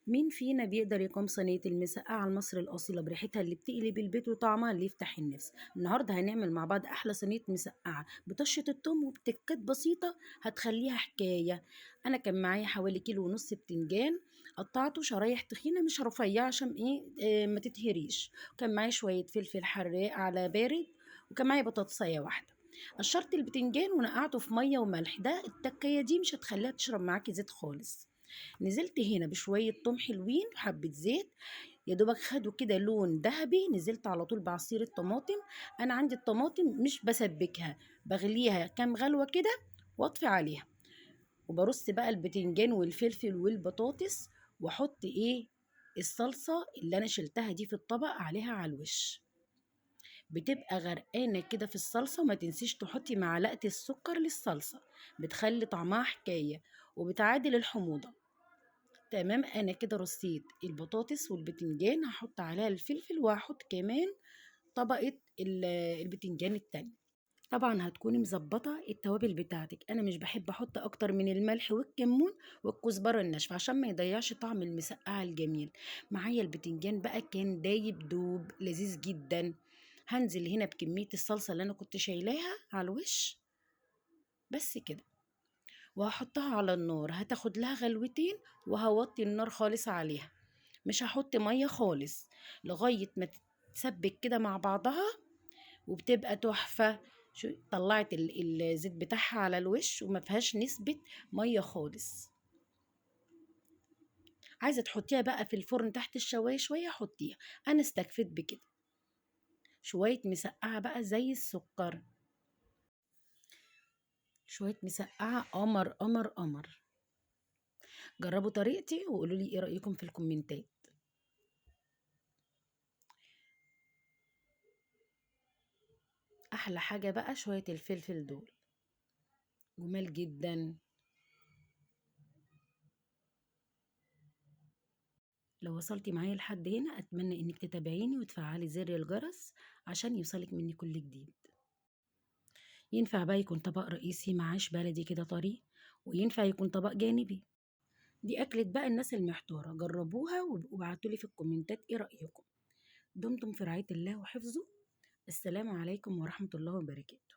مين فينا بيقدر يقاوم صينية المسقعة المصري الأصيلة بريحتها اللي بتقلب البيت وطعمها اللي يفتح النفس؟ النهاردة هنعمل مع بعض أحلى صينية مسقعة بطشة التوم وبتكات بسيطة هتخليها حكاية. أنا كان معايا حوالي كيلو ونص بتنجان، قطعته شرايح تخينة مش رفيعة عشان ما تتهريش. وكان معايا شوية فلفل حراق على بارد، وكان معايا بطاطساية واحدة. قشرت البتنجان ونقعته في مية وملح، ده التكاية دي مش هتخليها تشرب معاكي زيت خالص. نزلت هنا بشوية توم حلوين وحبة زيت، يا دوبك خدوا كده لون ذهبي. نزلت على طول بعصير الطماطم. انا عندي الطماطم مش بسبكها، بغليها كام غلوة كده واطفي عليها، وبرص بقى البتنجان والفلفل والبطاطس، واحط الصلصة اللي انا شلتها دي في الطبق عليها على الوش. بتبقى غرقانة كده في الصلصة، وما تنسيش تحطي معلقة السكر للصلصة، بتخلي طعمها حكاية وبتعادل الحموضة. تمام، انا كده رصيت البطاطس والبتنجان، هحط عليها الفلفل وهحط كمان طبقة البتنجان التاني. طبعا هتكوني مظبطة التوابل بتاعتك، انا مش بحب احط اكتر من الملح والكمون والكزبرة الناشفة عشان ما يضيعش طعم المسقعة الجميل. معايا البتنجان بقى كان دايب دوب لذيذ جدا. هنزل هنا بكمية الصلصة اللي انا كنت شايلاها على الوش، بس كده، وهحطها على النار، هتاخد لها غلوتين، وهوطي النار خالص عليها، مش هحط ميه خالص لغايه ما تتسبك كده مع بعضها، وبتبقى تحفه. طلعت الزيت بتاعها على الوش وما فيهاش نسبه ميه خالص. عايزه تحطيها بقى في الفرن تحت الشوايه شويه حطيها، انا استكفيت بكده. شويه مسقعه بقى زي السكر، شويه مسقعه قمر قمر قمر. جربوا طريقتي وقولوا لي ايه رايكم في الكومنتات. احلى حاجه بقى شويه الفلفل دول جمال جدا. لو وصلتي معايا لحد هنا اتمنى انك تتابعيني وتفعلي زر الجرس عشان يوصلك مني كل جديد. ينفع بقى يكون طبق رئيسي مع عيش بلدي كده طري، وينفع يكون طبق جانبي. دي اكلة بقى الناس المحتارة، جربوها وابعتولي في الكومنتات ايه رأيكم. دمتم في رعاية الله وحفظه. السلام عليكم ورحمة الله وبركاته.